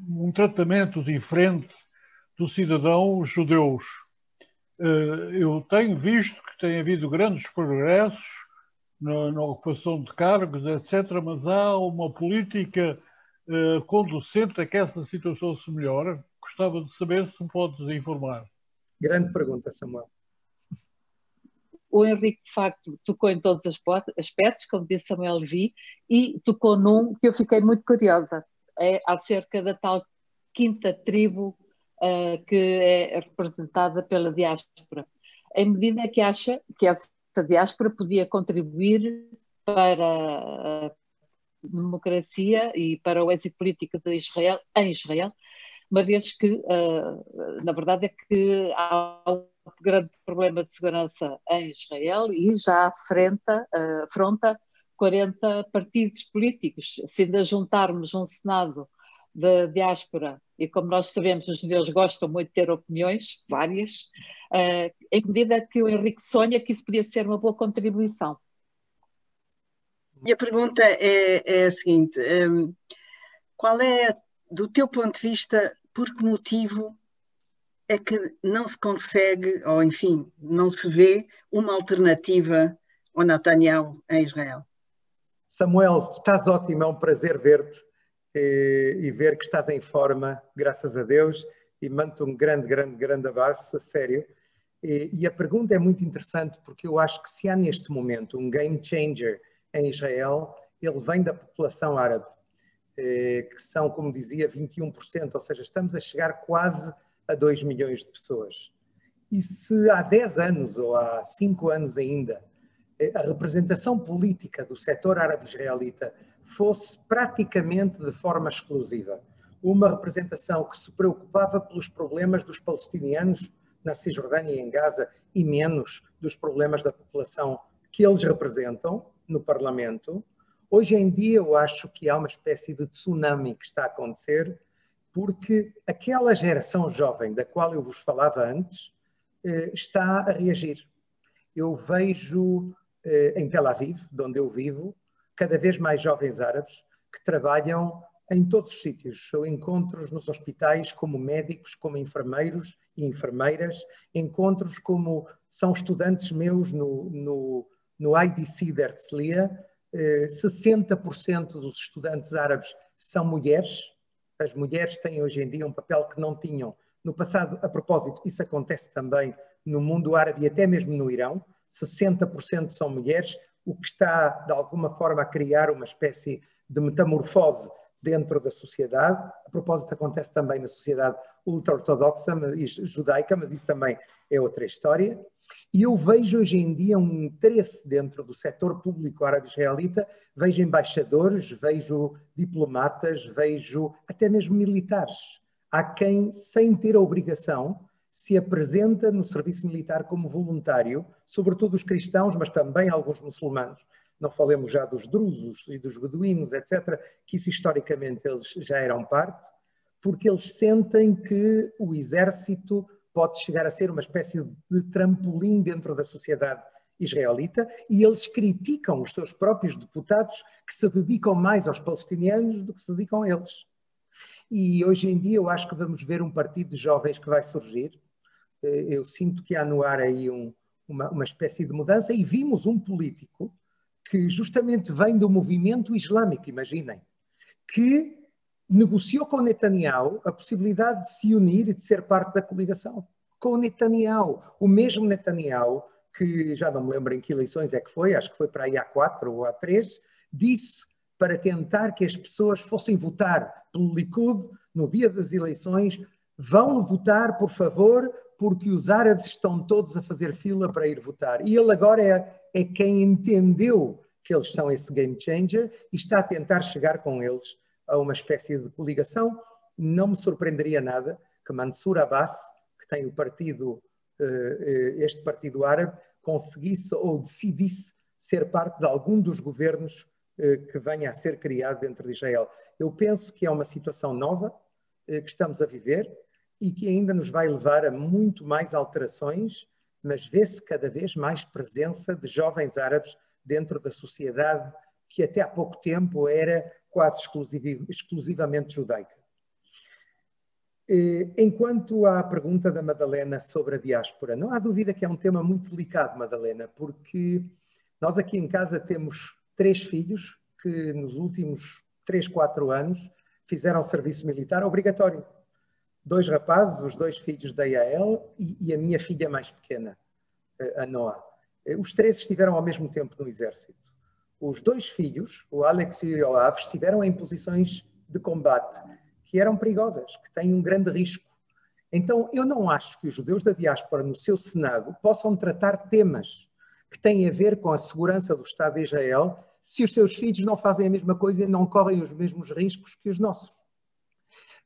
um tratamento diferente dos cidadãos judeus? Eu tenho visto que tem havido grandes progressos na ocupação de cargos, etc., mas há uma política conducente a que essa situação se melhore. Gostava de saber se me podes informar. Grande pergunta, Samuel. O Henrique, de facto, tocou em todos os aspectos, como disse Samuel Levi, e tocou num que eu fiquei muito curiosa, acerca da tal quinta tribo que é representada pela diáspora. Em medida que acha que essa diáspora podia contribuir para a democracia e para o êxito político de Israel, em Israel, uma vez que, na verdade, é que há um grande problema de segurança em Israel e já afronta 40 partidos políticos. Se ainda juntarmos um Senado da diáspora, e como nós sabemos, os judeus gostam muito de ter opiniões, várias, em medida que o Henrique sonha que isso podia ser uma boa contribuição. Minha pergunta é a seguinte: qual é, do teu ponto de vista, por que motivo é que não se consegue, ou enfim, não se vê uma alternativa ao Netanyahu em Israel? Samuel, estás ótimo, é um prazer ver-te e ver que estás em forma, graças a Deus, e mando-te um grande abraço, a sério. E a pergunta é muito interessante porque eu acho que se há neste momento um game changer em Israel, ele vem da população árabe, que são, como dizia, 21%, ou seja, estamos a chegar quase a 2 milhões de pessoas. E se há 10 anos ou há 5 anos ainda a representação política do setor árabe-israelita fosse praticamente de forma exclusiva uma representação que se preocupava pelos problemas dos palestinianos na Cisjordânia e em Gaza e menos dos problemas da população que eles representam no Parlamento, hoje em dia eu acho que há uma espécie de tsunami que está a acontecer porque aquela geração jovem da qual eu vos falava antes está a reagir. Eu vejo em Tel Aviv, de onde eu vivo, cada vez mais jovens árabes que trabalham em todos os sítios. Eu encontro-os nos hospitais como médicos, como enfermeiros e enfermeiras, encontro-os como são estudantes meus no IDC de Herzliya. 60% dos estudantes árabes são mulheres. As mulheres têm hoje em dia um papel que não tinham no passado. A propósito, isso acontece também no mundo árabe e até mesmo no Irão. 60% são mulheres, o que está, de alguma forma, a criar uma espécie de metamorfose dentro da sociedade. A propósito, acontece também na sociedade ultra-ortodoxa e judaica, mas isso também é outra história. E eu vejo hoje em dia um interesse dentro do setor público árabe-israelita, vejo embaixadores, vejo diplomatas, vejo até mesmo militares. Há quem, sem ter a obrigação, se apresenta no serviço militar como voluntário, sobretudo os cristãos, mas também alguns muçulmanos. Não falemos já dos drusos e dos beduínos, etc., que isso historicamente eles já eram parte, porque eles sentem que o exército pode chegar a ser uma espécie de trampolim dentro da sociedade israelita, e eles criticam os seus próprios deputados que se dedicam mais aos palestinianos do que se dedicam a eles. E hoje em dia eu acho que vamos ver um partido de jovens que vai surgir. Eu sinto que há no ar aí uma espécie de mudança, e vimos um político que justamente vem do movimento islâmico, imaginem, que negociou com Netanyahu a possibilidade de se unir e de ser parte da coligação. Com Netanyahu, o mesmo Netanyahu, que já não me lembro em que eleições é que foi, acho que foi para aí há 4 ou há 3, disse para tentar que as pessoas fossem votar pelo Likud no dia das eleições: vão votar, por favor, porque os árabes estão todos a fazer fila para ir votar. E ele agora é quem entendeu que eles são esse game changer e está a tentar chegar com eles a uma espécie de coligação. Não me surpreenderia nada que Mansour Abbas, que tem o partido, este partido árabe, conseguisse ou decidisse ser parte de algum dos governos que venha a ser criado dentro de Israel. Eu penso que é uma situação nova que estamos a viver e que ainda nos vai levar a muito mais alterações, mas vê-se cada vez mais presença de jovens árabes dentro da sociedade que até há pouco tempo era quase exclusivamente judaica. Enquanto à pergunta da Madalena sobre a diáspora, não há dúvida que é um tema muito delicado, Madalena, porque nós aqui em casa temos 3 filhos que nos últimos 3, 4 anos fizeram serviço militar obrigatório. 2 rapazes, os 2 filhos da Yael e a minha filha mais pequena, a Noah. Os 3 estiveram ao mesmo tempo no exército. Os 2 filhos, o Alex e o Yoav, estiveram em posições de combate que eram perigosas, que têm um grande risco. Então, eu não acho que os judeus da diáspora no seu Senado possam tratar temas que têm a ver com a segurança do Estado de Israel se os seus filhos não fazem a mesma coisa e não correm os mesmos riscos que os nossos.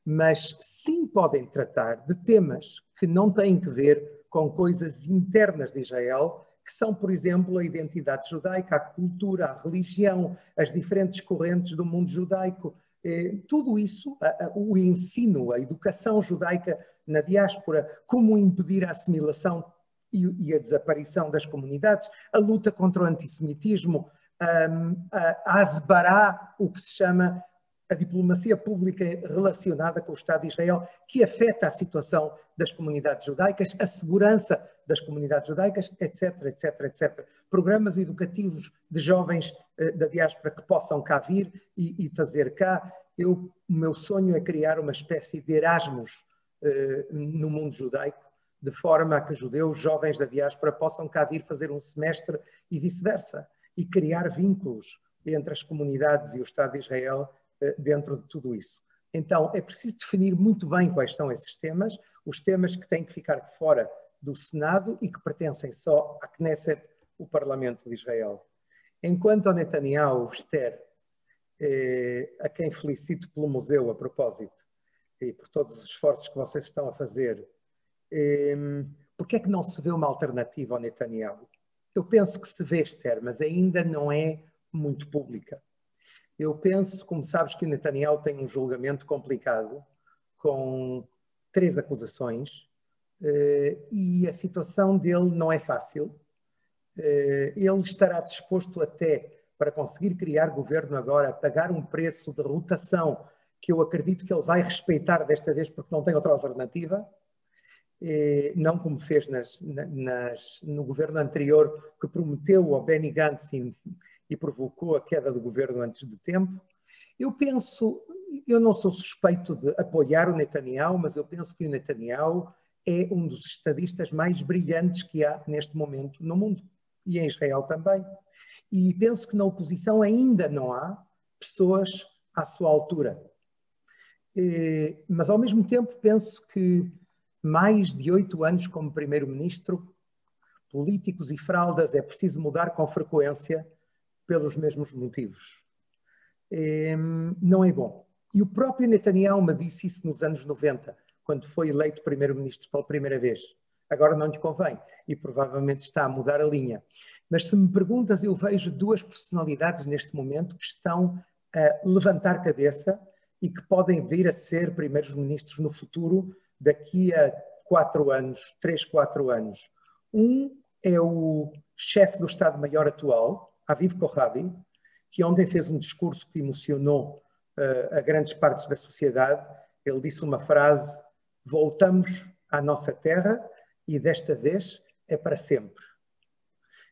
Mas sim podem tratar de temas que não têm que ver com coisas internas de Israel, que são, por exemplo, a identidade judaica, a cultura, a religião, as diferentes correntes do mundo judaico. Tudo isso, o ensino, a educação judaica na diáspora, como impedir a assimilação e a desaparição das comunidades, a luta contra o antissemitismo, a asbará, o que se chama a diplomacia pública relacionada com o Estado de Israel, que afeta a situação das comunidades judaicas, a segurança das comunidades judaicas, etc, etc, etc. Programas educativos de jovens da diáspora que possam cá vir e fazer cá. O meu sonho é criar uma espécie de Erasmus no mundo judaico, de forma a que judeus jovens da diáspora possam cá vir fazer um semestre e vice-versa, e criar vínculos entre as comunidades e o Estado de Israel dentro de tudo isso. Então, é preciso definir muito bem quais são esses temas, os temas que têm que ficar de fora do Senado e que pertencem só à Knesset, o Parlamento de Israel. Enquanto ao Netanyahu, Esther, a quem felicito pelo museu a propósito e por todos os esforços que vocês estão a fazer, porque é que não se vê uma alternativa ao Netanyahu? Eu penso que se vê, Esther, mas ainda não é muito pública. Eu penso, como sabes, que o Netanyahu tem um julgamento complicado, com 3 acusações, e a situação dele não é fácil. Ele estará disposto até, para conseguir criar governo agora, a pagar um preço de rotação que eu acredito que ele vai respeitar desta vez, porque não tem outra alternativa, não como fez no governo anterior, que prometeu ao Benny Gantz e provocou a queda do governo antes de tempo. Eu penso, eu não sou suspeito de apoiar o Netanyahu, mas eu penso que o Netanyahu é um dos estadistas mais brilhantes que há neste momento no mundo, e em Israel também. E penso que na oposição ainda não há pessoas à sua altura. Mas, ao mesmo tempo, penso que mais de 8 anos como primeiro-ministro, políticos e fraldas é preciso mudar com frequência pelos mesmos motivos. Não é bom. E o próprio Netanyahu me disse isso nos anos 90, quando foi eleito primeiro-ministro pela primeira vez. Agora não lhe convém e provavelmente está a mudar a linha. Mas se me perguntas, eu vejo 2 personalidades neste momento que estão a levantar cabeça e que podem vir a ser primeiros-ministros no futuro, daqui a 4 anos, 3, 4 anos. Um é o chefe do Estado-Maior atual, Aviv Kochavi, que ontem fez um discurso que emocionou a grandes partes da sociedade. Ele disse uma frase: voltamos à nossa terra e desta vez é para sempre.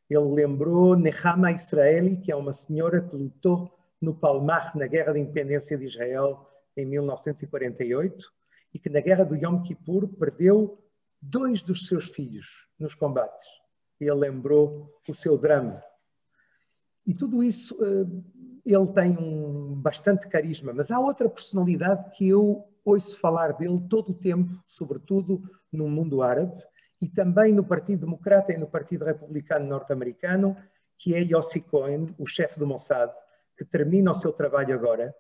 Ele lembrou Nehama Israeli, que é uma senhora que lutou no Palmach, na Guerra de Independência de Israel, em 1948, e que na Guerra do Yom Kippur perdeu 2 dos seus filhos nos combates. Ele lembrou o seu drama. E tudo isso, ele tem bastante carisma, mas há outra personalidade que eu ouço falar dele todo o tempo, sobretudo no mundo árabe, e também no Partido Democrata e no Partido Republicano norte-americano, que é Yossi Cohen, o chefe do Mossad, que termina o seu trabalho agora,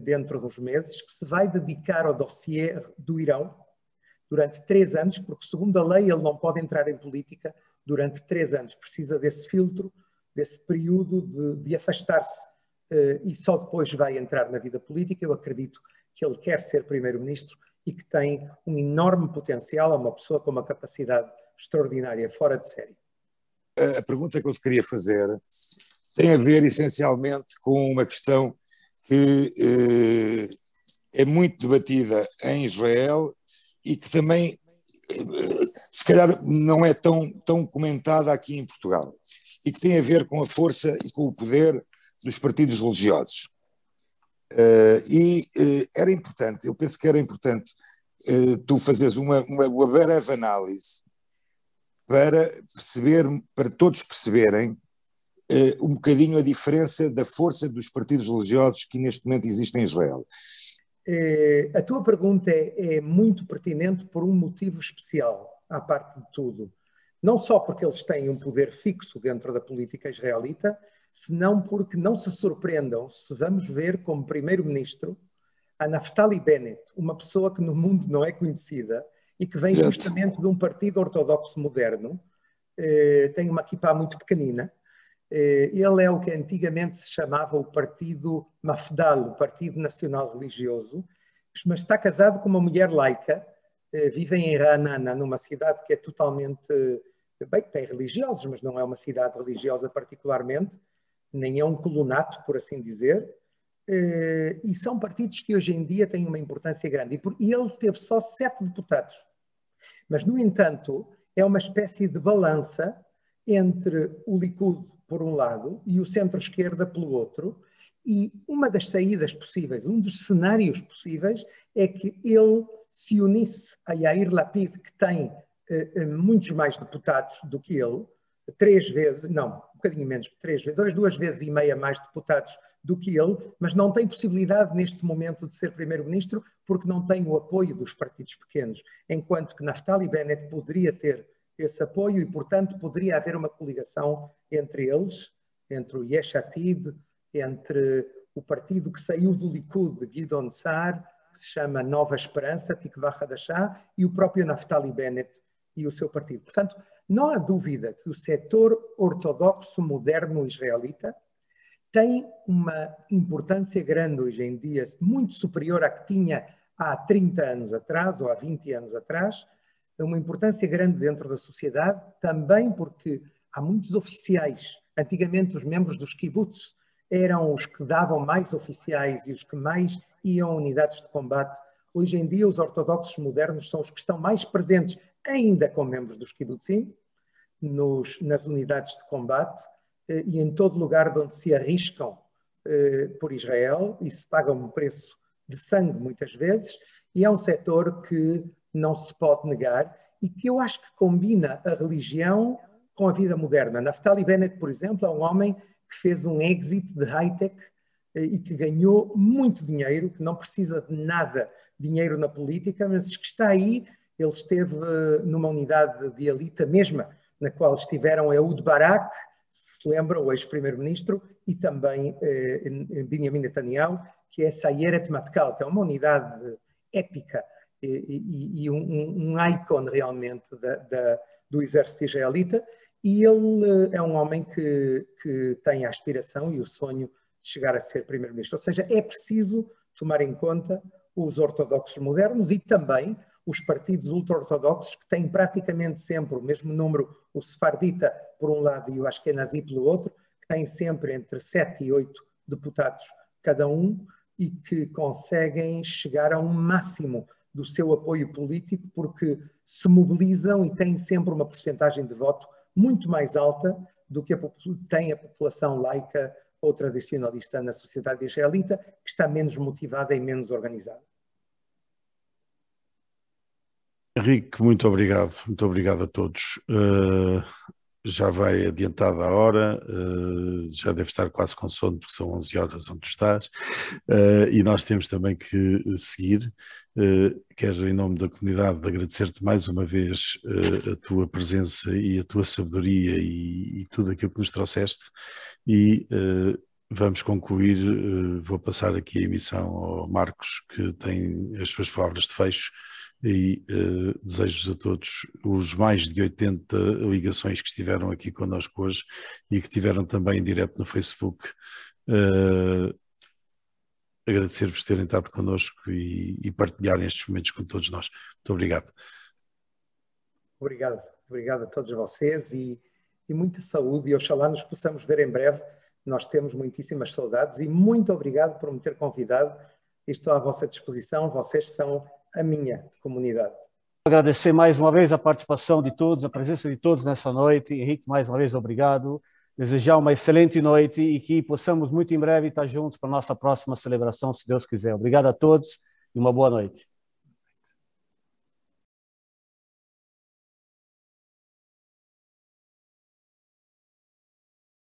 dentro de uns meses, que se vai dedicar ao dossiê do Irão durante 3 anos, porque segundo a lei ele não pode entrar em política durante 3 anos. Precisa desse filtro, desse período de afastar-se e só depois vai entrar na vida política. Eu acredito que ele quer ser primeiro-ministro e que tem um enorme potencial, é uma pessoa com uma capacidade extraordinária, fora de série. A pergunta que eu te queria fazer tem a ver essencialmente com uma questão que é muito debatida em Israel e que também, se calhar, não é tão comentada aqui em Portugal, e que tem a ver com a força e com o poder dos partidos religiosos. Era importante, eu penso que era importante tu fazeres uma breve análise para todos perceberem um bocadinho a diferença da força dos partidos religiosos que neste momento existem em Israel. A tua pergunta é muito pertinente por um motivo especial, à parte de tudo. Não só porque eles têm um poder fixo dentro da política israelita, senão porque não se surpreendam se vamos ver como primeiro-ministro a Naftali Bennett, uma pessoa que no mundo não é conhecida e que vem justamente de um partido ortodoxo moderno, tem uma kippah muito pequenina. Ele é o que antigamente se chamava o Partido Mafdal, o Partido Nacional Religioso, mas está casado com uma mulher laica, vive em Ra'anana, numa cidade que é totalmente, bem, tem religiosos, mas não é uma cidade religiosa particularmente, nem é um colonato, por assim dizer, e são partidos que hoje em dia têm uma importância grande. E ele teve só 7 deputados. Mas, no entanto, é uma espécie de balança entre o Likud, por um lado, e o centro-esquerda pelo outro, e uma das saídas possíveis, um dos cenários possíveis, é que ele se unisse a Yair Lapid, que tem muitos mais deputados do que ele, 3 vezes, não, um bocadinho menos, 3 vezes, 2 vezes e meia mais deputados do que ele, mas não tem possibilidade neste momento de ser primeiro-ministro porque não tem o apoio dos partidos pequenos, enquanto que Naftali Bennett poderia ter esse apoio e, portanto, poderia haver uma coligação entre eles, entre o Yesh Atid, entre o partido que saiu do Likud, de Gideon Sa'ar, que se chama Nova Esperança, Tikva Hadashah, e o próprio Naftali Bennett e o seu partido. Portanto, não há dúvida que o setor ortodoxo moderno israelita tem uma importância grande hoje em dia, muito superior à que tinha há 30 anos atrás ou há 20 anos atrás, uma importância grande dentro da sociedade, também porque há muitos oficiais. Antigamente os membros dos kibbutz eram os que davam mais oficiais e os que mais iam a unidades de combate. Hoje em dia os ortodoxos modernos são os que estão mais presentes, ainda com membros dos kibbutzim, nas unidades de combate e em todo lugar de onde se arriscam por Israel e se pagam um preço de sangue muitas vezes, e é um setor que não se pode negar e que eu acho que combina a religião com a vida moderna. Naftali Bennett, por exemplo, é um homem que fez um exit de high-tech e que ganhou muito dinheiro, que não precisa de nada dinheiro na política, mas que está aí. Ele esteve numa unidade de elite, a mesma na qual estiveram Ehud Barak, se lembra, o ex-primeiro-ministro, e também Benjamin Netanyahu, que é Sayeret Matkal, que é uma unidade épica e um ícone realmente do exército israelita. E ele é um homem que tem a aspiração e o sonho de chegar a ser primeiro-ministro. Ou seja, é preciso tomar em conta os ortodoxos modernos e também os partidos ultra-ortodoxos, que têm praticamente sempre o mesmo número, o sefardita por um lado e o ashkenazi pelo outro, que têm sempre entre 7 e 8 deputados cada um e que conseguem chegar a um máximo do seu apoio político porque se mobilizam e têm sempre uma porcentagem de voto muito mais alta do que tem a população laica ou tradicionalista na sociedade israelita, que está menos motivada e menos organizada. Henrique, muito obrigado a todos. Já vai adiantada a hora, já deve estar quase com sono, porque são 11 horas onde tu estás, e nós temos também que seguir. Quero, em nome da comunidade, agradecer-te mais uma vez a tua presença e a tua sabedoria e tudo aquilo que nos trouxeste, e vamos concluir. Vou passar aqui a emissão ao Marcos, que tem as suas palavras de fecho, e desejo-vos a todos, os mais de 80 ligações que estiveram aqui connosco hoje e que estiveram também em direto no Facebook, agradecer-vos terem estado connosco e partilharem estes momentos com todos nós. Muito obrigado. Obrigado a todos vocês e muita saúde, e oxalá nos possamos ver em breve. Nós temos muitíssimas saudades e muito obrigado por me ter convidado. Estou à vossa disposição, vocês são a minha comunidade. Agradecer mais uma vez a participação de todos, a presença de todos nessa noite. Henrique, mais uma vez, obrigado. Desejar uma excelente noite e que possamos muito em breve estar juntos para a nossa próxima celebração, se Deus quiser. Obrigado a todos e uma boa noite.